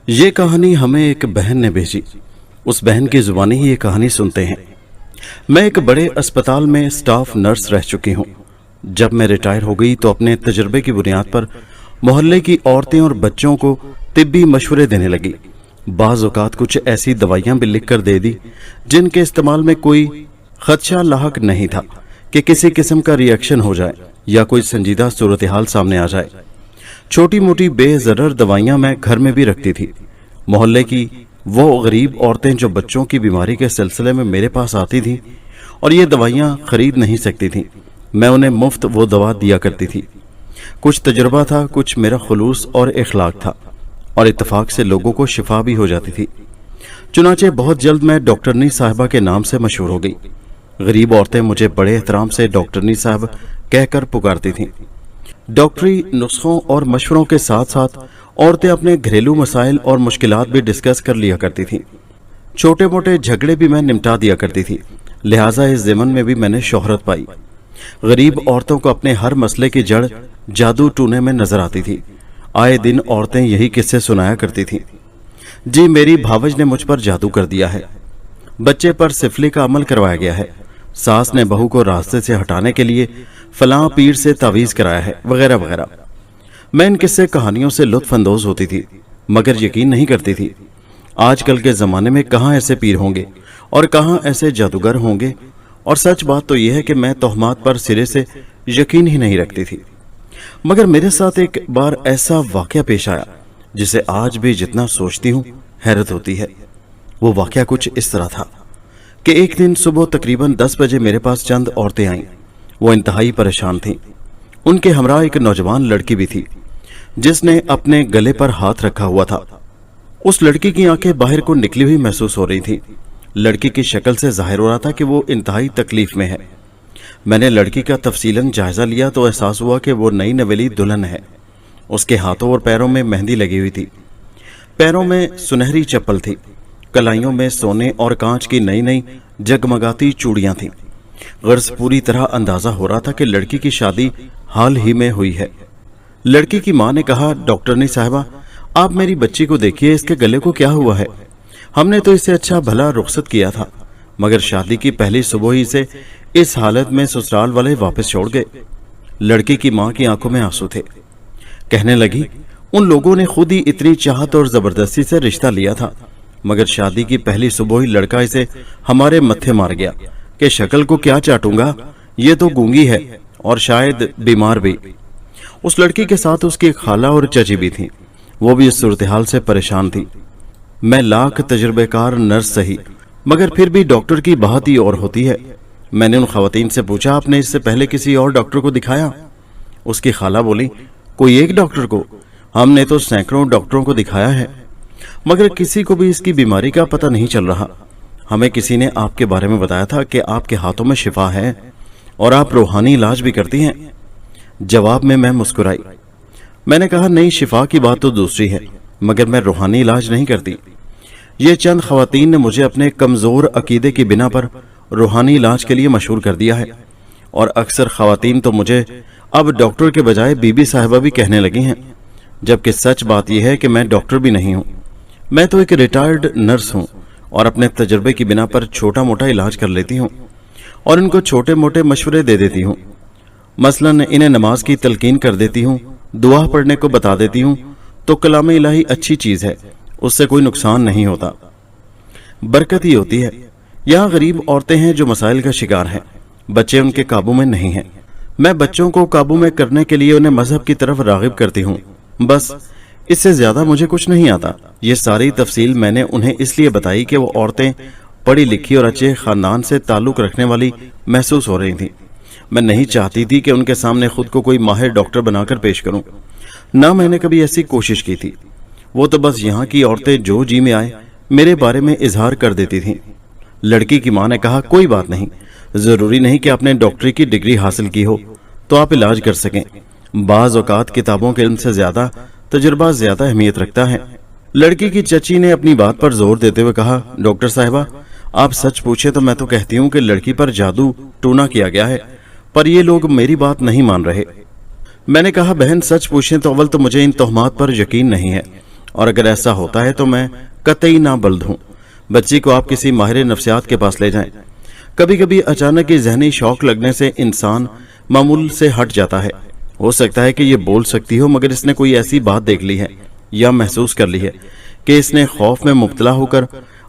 یہ کہانی ہمیں ایک بہن نے بھیجی. اس بہن کی زبانی ہی یہ کہانی سنتے ہیں. میں ایک بڑے اسپتال میں سٹاف نرس رہ چکی ہوں. جب میں ریٹائر ہو گئی تو اپنے تجربے کی بنیاد پر محلے کی عورتیں اور بچوں کو طبی مشورے دینے لگی. بعض اوقات کچھ ایسی دوائیاں بھی لکھ کر دے دی جن کے استعمال میں کوئی خدشہ لاحق نہیں تھا کہ کسی قسم کا ری ایکشن ہو جائے یا کوئی سنجیدہ صورتحال سامنے آ جائے. چھوٹی موٹی بے ضرر دوائیاں میں گھر میں بھی رکھتی تھی. محلے کی وہ غریب عورتیں جو بچوں کی بیماری کے سلسلے میں میرے پاس آتی تھیں اور یہ دوائیاں خرید نہیں سکتی تھیں، میں انہیں مفت وہ دوا دیا کرتی تھی. کچھ تجربہ تھا، کچھ میرا خلوص اور اخلاق تھا، اور اتفاق سے لوگوں کو شفا بھی ہو جاتی تھی. چنانچہ بہت جلد میں ڈاکٹرنی صاحبہ کے نام سے مشہور ہو گئی. غریب عورتیں مجھے بڑے احترام سے ڈاکٹرنی صاحب کہہ کر پکارتی تھیں. ڈاکٹری نسخوں اور مشوروں کے ساتھ ساتھ عورتیں اپنے گھریلو مسائل اور مشکلات بھی ڈسکس کر لیا کرتی تھیں. چھوٹے موٹے جھگڑے بھی میں نمٹا دیا کرتی تھی، لہٰذا اس ضمن میں بھی میں نے شہرت پائی. غریب عورتوں کو اپنے ہر مسئلے کی جڑ جادو ٹونے میں نظر آتی تھی. آئے دن عورتیں یہی قصے سنایا کرتی تھیں. جی میری بھاوج نے مجھ پر جادو کر دیا ہے، بچے پر سفلی کا عمل کروایا گیا ہے، ساس نے بہو کو راستے سے ہٹانے کے لیے فلاں پیر سے تعویذ کرایا ہے، وغیرہ وغیرہ. میں ان قصے کہانیوں سے لطف اندوز ہوتی تھی مگر یقین نہیں کرتی تھی. آج کل کے زمانے میں کہاں ایسے پیر ہوں گے اور کہاں ایسے جادوگر ہوں گے، اور سچ بات تو یہ ہے کہ میں تہمات پر سرے سے یقین ہی نہیں رکھتی تھی. مگر میرے ساتھ ایک بار ایسا واقعہ پیش آیا جسے آج بھی جتنا سوچتی ہوں حیرت ہوتی ہے. وہ واقعہ کچھ اس طرح تھا کہ ایک دن صبح تقریباً 10 بجے میرے پاس چند عورتیں آئیں. وہ انتہائی پریشان تھیں. ان کے ہمراہ ایک نوجوان لڑکی بھی تھی جس نے اپنے گلے پر ہاتھ رکھا ہوا تھا. اس لڑکی کی آنکھیں باہر کو نکلی ہوئی محسوس ہو رہی تھی. لڑکی کی شکل سے ظاہر ہو رہا تھا کہ وہ انتہائی تکلیف میں ہے. میں نے لڑکی کا تفصیلاً جائزہ لیا تو احساس ہوا کہ وہ نئی نویلی دلہن ہے. اس کے ہاتھوں اور پیروں میں مہندی لگی ہوئی تھی، پیروں میں سنہری چپل تھی، کلائیوں میں سونے اور کانچ کی نئی نئی جگمگاتی چوڑیاں تھیں. غرض پوری طرح اندازہ ہو رہا تھا کہ لڑکی کی شادی حال ہی میں ہوئی ہے. لڑکی کی ماں نے کہا، ڈاکٹرنی صاحبہ آپ میری بچی کو دیکھیے، اس کے گلے کو کیا ہوا ہے؟ ہم نے تو اسے اچھا بھلا رخصت کیا تھا مگر شادی کی پہلی صبح ہی سے اس حالت میں سسرال والے واپس چھوڑ گئے. لڑکی کی ماں کی آنکھوں میں آنسو تھے. کہنے لگی، ان لوگوں نے خود ہی اتنی چاہت اور زبردستی سے رشتہ لیا تھا مگر شادی کی پہلی صبح ہی لڑکا اسے ہمارے متھے مار گیا کہ شکل کو کیا چاٹوں گا، یہ تو گونگی ہے اور شاید بیمار بھی. اس لڑکی کے ساتھ اس کی خالہ اور چچی بھی تھیں، وہ بھی اس صورتحال سے پریشان تھی. میں لاکھ تجربے کار نرس سہی مگر پھر بھی ڈاکٹر کی بات ہی اور ہوتی ہے. میں نے ان خواتین سے پوچھا، آپ نے اس سے پہلے کسی اور ڈاکٹر کو دکھایا؟ اس کی خالہ بولی، کوئی ایک ڈاکٹر کو؟ ہم نے تو سینکڑوں ڈاکٹروں کو دکھایا ہے مگر کسی کو بھی اس کی بیماری کا پتہ نہیں چل رہا. ہمیں کسی نے آپ کے بارے میں بتایا تھا کہ آپ کے ہاتھوں میں شفا ہے اور آپ روحانی علاج بھی کرتی ہیں. جواب میں مسکرائی. میں نے کہا، نہیں، شفا کی بات تو دوسری ہے مگر میں روحانی علاج نہیں کرتی. یہ چند خواتین نے مجھے اپنے کمزور عقیدے کی بنا پر روحانی علاج کے لیے مشہور کر دیا ہے، اور اکثر خواتین تو مجھے اب ڈاکٹر کے بجائے بی بی صاحبہ بھی کہنے لگی ہیں، جبکہ سچ بات یہ ہے کہ میں ڈاکٹر بھی نہیں ہوں. میں تو ایک ریٹائرڈ نرس ہوں اور اپنے تجربے کی بنا پر چھوٹا موٹا علاج کر لیتی ہوں اور ان کو چھوٹے موٹے مشورے دے دیتی ہوں. مثلاً انہیں نماز کی تلقین کر دیتی ہوں، دعا پڑھنے کو بتا دیتی ہوں. تو کلام الہی اچھی چیز ہے، اس سے کوئی نقصان نہیں ہوتا، برکت ہی ہوتی ہے. یہاں غریب عورتیں ہیں جو مسائل کا شکار ہیں، بچے ان کے قابو میں نہیں ہیں. میں بچوں کو قابو میں کرنے کے لیے انہیں مذہب کی طرف راغب کرتی ہوں، بس اس سے زیادہ مجھے کچھ نہیں آتا. یہ ساری تفصیل میں نے انہیں اس لیے بتائی کہ وہ عورتیں پڑھی لکھی اور اچھے خاندان سے تعلق رکھنے والی محسوس ہو رہی تھیں. میں نہیں چاہتی تھی کہ ان کے سامنے خود کو کوئی ماہر ڈاکٹر بنا کر پیش کروں، نہ میں نے کبھی ایسی کوشش کی تھی. وہ تو بس یہاں کی عورتیں جو جی میں آئے میرے بارے میں اظہار کر دیتی تھیں. لڑکی کی ماں نے کہا، کوئی بات نہیں، ضروری نہیں کہ آپ نے ڈاکٹری کی ڈگری حاصل کی ہو تو آپ علاج کر سکیں. بعض اوقات کتابوں کے علم سے زیادہ تجربہ زیادہ اہمیت رکھتا ہے. لڑکی کی چچی نے اپنی بات پر زور دیتے ہوئے کہا، ڈاکٹر صاحبہ آپ سچ پوچھے تو میں تو کہتی ہوں کہ لڑکی پر جادو ٹونا کیا گیا ہے، پر یہ لوگ میری بات نہیں مان رہے. میں نے کہا، بہن سچ پوچھیں تو اول تو مجھے ان تہمات پر یقین نہیں ہے، اور اگر ایسا ہوتا ہے تو میں قطعی نہ بلد ہوں۔ بچی کو آپ کسی ماہر نفسیات کے پاس لے جائیں۔ کبھی کبھی اچانک ہی ذہنی شوق لگنے سے انسان معمول سے ہٹ جاتا ہے۔ ہو سکتا ہے کہ یہ بول سکتی ہو، مگر اس نے کوئی ایسی بات دیکھ لی ہے یا محسوس کر لی ہے کہ اس نے خوف میں مبتلا ہو کر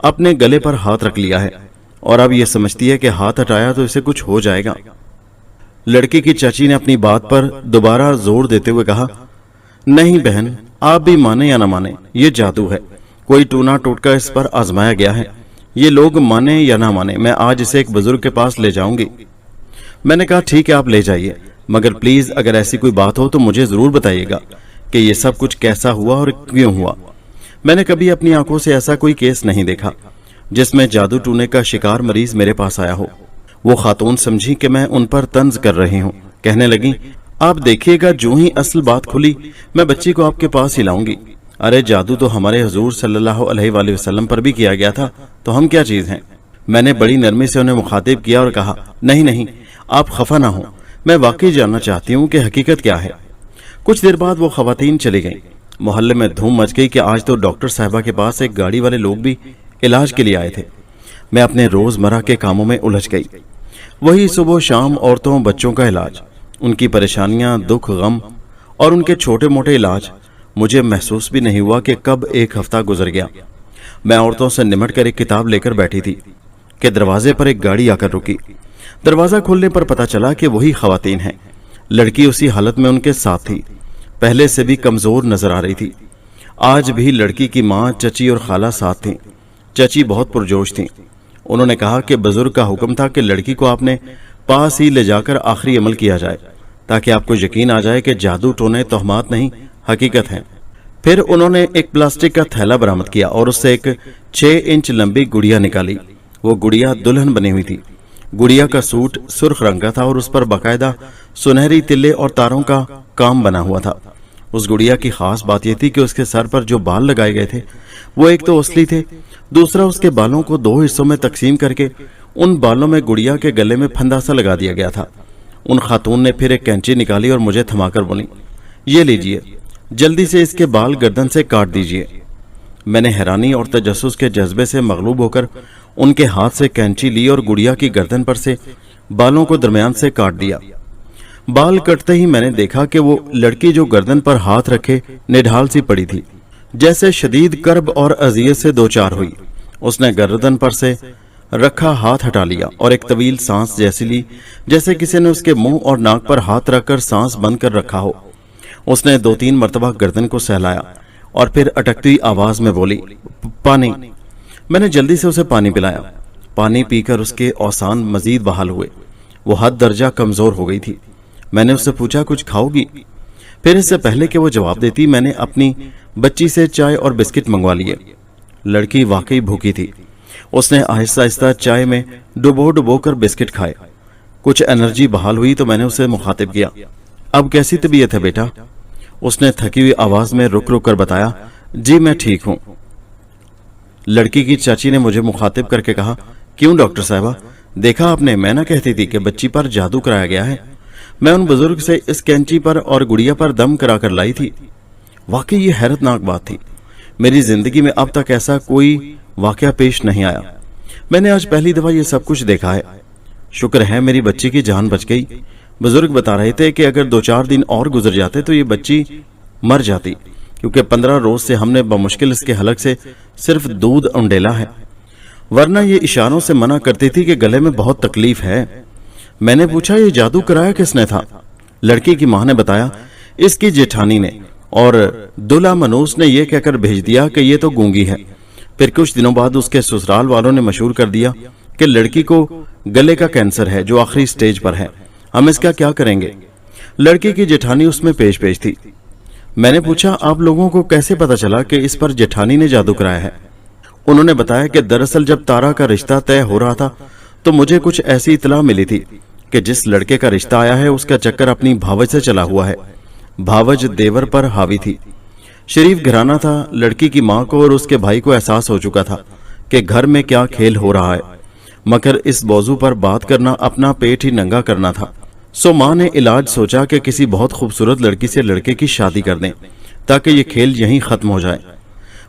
اپنے گلے پر ہاتھ رکھ لیا ہے، اور اب یہ سمجھتی ہے کہ ہاتھ ہٹایا تو اسے کچھ ہو جائے گا۔ لڑکی کی چاچی نے اپنی بات پر دوبارہ زور دیتے ہوئے کہا، نہیں بہن، آپ بھی مانیں یا نہ مانیں، یہ جادو ہے، کوئی ٹونا ٹوٹکا اس پر آزمایا گیا ہے۔ یہ لوگ مانیں یا نہ مانیں، میں آج اسے ایک بزرگ کے پاس لے جاؤں گی۔ میں نے کہا ٹھیک ہے، آپ لے جائیے، مگر پلیز اگر ایسی کوئی بات ہو تو مجھے ضرور بتائیے گا کہ یہ سب کچھ کیسا ہوا اور کیوں ہوا۔ میں نے کبھی اپنی آنکھوں سے ایسا کوئی کیس نہیں دیکھا جس میں جادو ٹونے کا شکار مریض میرے پاس آیا ہو۔ وہ خاتون سمجھی کہ میں ان پر طنز کر رہی ہوں، کہنے لگیں، آپ دیکھیے گا جو ہی اصل بات کھلی میں بچی کو آپ کے پاس ہی لاؤں گی۔ ارے جادو تو ہمارے حضور صلی اللہ علیہ وآلہ وسلم پر بھی کیا گیا تھا، تو ہم کیا چیز ہیں؟ میں نے بڑی نرمی سے انہیں مخاطب کیا اور کہا، نہیں، آپ خفا نہ ہوں، میں واقعی جاننا چاہتی ہوں کہ حقیقت کیا ہے۔ کچھ دیر بعد وہ خواتین چلی گئیں۔ محلے میں دھوم مچ گئی کہ آج تو ڈاکٹر صاحبہ کے پاس ایک گاڑی والے لوگ بھی علاج کے لیے آئے تھے۔ میں اپنے روزمرہ کے کاموں میں الجھ گئی۔ وہی صبح و شام عورتوں بچوں کا علاج، ان کی پریشانیاں، دکھ غم اور ان کے چھوٹے موٹے علاج۔ مجھے محسوس بھی نہیں ہوا کہ کب ایک ہفتہ گزر گیا۔ میں عورتوں سے نمٹ کر ایک کتاب لے کر بیٹھی تھی کہ دروازے پر ایک گاڑی آ کر رکی۔ دروازہ کھولنے پر پتا چلا کہ وہی خواتین ہیں۔ لڑکی اسی حالت میں ان کے ساتھ تھی، پہلے سے بھی کمزور نظر آ رہی تھی۔ آج بھی لڑکی کی ماں، چچی اور خالہ ساتھ تھیں۔ چچی بہت پرجوش تھیں۔ انہوں نے کہا کہ بزرگ کا حکم تھا کہ لڑکی کو آپ نے پاس ہی لے جا کر آخری عمل کیا جائے، تاکہ آپ کو یقین آ جائے کہ جادو ٹونے توہمات نہیں، حقیقت ہے۔ پھر انہوں نے ایک پلاسٹک کا تھیلا برآمد کیا اور اس سے ایک 6 انچ لمبی گڑیا نکالی۔ وہ گڑیا دلہن بنی ہوئی تھی۔ گڑیا کا سوٹ سرخ رنگ کا تھا اور اس پر باقاعدہ سنہری تلے اور تاروں کا کام بنا ہوا تھا۔ اس گڑیا کی خاص بات یہ تھی کہ اس کے سر پر جو بال لگائے گئے تھے وہ ایک تو اصلی تھے، دوسرا اس کے بالوں کو 2 حصوں میں تقسیم کر کے ان بالوں میں گڑیا کے گلے میں پھندا سا لگا دیا گیا تھا۔ ان خاتون نے پھر ایک کینچی نکالی اور مجھے تھما کر بولی، یہ لیجئے، جلدی سے اس کے بال گردن سے کاٹ دیجئے۔ میں نے حیرانی اور تجسس کے جذبے سے مغلوب ہو کر ان کے ہاتھ سے کینچی لی اور گڑیا کی گردن پر سے بالوں کو درمیان سے کاٹ دیا۔ بال کٹتے ہی میں نے دیکھا کہ وہ لڑکی جو گردن پر ہاتھ رکھے نڈھال سی پڑی تھی، جیسے شدید کرب اور اذیت سے دوچار ہوئی۔ اس نے گردن پر سے رکھا ہاتھ ہٹا لیا اور ایک طویل سانس جیسی لی، جیسے کسی نے اس کے منہ اور ناک پر ہاتھ رکھ کر سانس بند کر رکھا ہو۔ اس نے 2-3 مرتبہ گردن کو سہلایا اور پھر اٹکتی آواز میں بولی، پانی۔ میں نے جلدی سے اسے پانی پلایا۔ پانی پی کر اس کے اوسان مزید بحال ہوئے۔ وہ حد درجہ کمزور ہو گئی تھی۔ میں نے اس سے پوچھا، کچھ کھاؤ گی؟ پھر اس سے پہلے کہ وہ جواب دیتی میں نے اپنی بچی سے چائے اور بسکٹ منگوا لیے۔ لڑکی واقعی بھوکی تھی۔ اس نے آہستہ آہستہ چائے میں ڈبو کر بسکٹ کھائے۔ کچھ انرجی بحال ہوئی تو میں نے اسے مخاطب کیا، اب کیسی طبیعت ہے بیٹا؟ اس نے تھکی ہوئی آواز میں رک کر بتایا، جی میں ٹھیک ہوں۔ لڑکی کی چاچی نے مجھے مخاطب کر کے کہا، کیوں ڈاکٹر صاحبہ، دیکھا آپ نے، میں نہ کہتی تھی کہ بچی پر جادو کرایا گیا ہے؟ میں ان بزرگ سے اس کینچی پر اور گڑیا پر دم کرا کر لائی تھی۔ واقعی یہ حیرت ناک بات تھی۔ میری زندگی میں اب تک ایسا کوئی واقعہ پیش نہیں آیا۔ میں نے آج پہلی دفعہ یہ سب کچھ دیکھا ہے۔ شکر ہے میری بچی کی جان بچ گئی۔ بزرگ بتا رہے تھے کہ اگر 2-4 دن اور گزر جاتے تو یہ بچی مر جاتی، کیونکہ 15 روز سے ہم نے بمشکل اس کے حلق سے صرف دودھ انڈیلا ہے، ورنہ یہ اشاروں سے منع کرتی تھی کہ گلے میں بہت تکلیف ہے۔ میں نے پوچھا، یہ جادو کرایا کس نے تھا؟ لڑکی کی ماں نے بتایا، اس کی جیٹھانی نے، اور دلہا منوس نے یہ کہہ کر بھیج دیا کہ یہ تو گونگی ہے۔ پھر کچھ دنوں بعد اس کے سسرال والوں نے مشہور کر دیا کہ لڑکی کو گلے کا کینسر ہے جو آخری سٹیج پر ہے، ہم اس کا کیا کریں گے؟ لڑکی کی جیٹھانی اس میں پیش تھی۔ میں نے پوچھا، آپ لوگوں کو کیسے پتا چلا کہ اس پر جیٹھانی نے جادو کرایا ہے؟ انہوں نے بتایا کہ دراصل جب تارا کا رشتہ طے ہو رہا تھا تو مجھے کچھ ایسی اطلاع ملی تھی کہ جس لڑکے کا رشتہ آیا ہے اس کا چکر اپنی بھاوج سے چلا ہوا ہے۔ بھاوج دیور پر حاوی تھی، شریف گھرانہ تھا۔ لڑکی کی ماں کو اور اس کے بھائی کو احساس ہو چکا تھا کہ گھر میں کیا کھیل ہو رہا ہے، مگر اس موضوع پر بات کرنا اپنا پیٹ ہی ننگا کرنا تھا۔ سو ماں نے علاج سوچا کہ کسی بہت خوبصورت لڑکی سے لڑکے کی شادی کر دیں تاکہ یہ کھیل یہیں ختم ہو جائے۔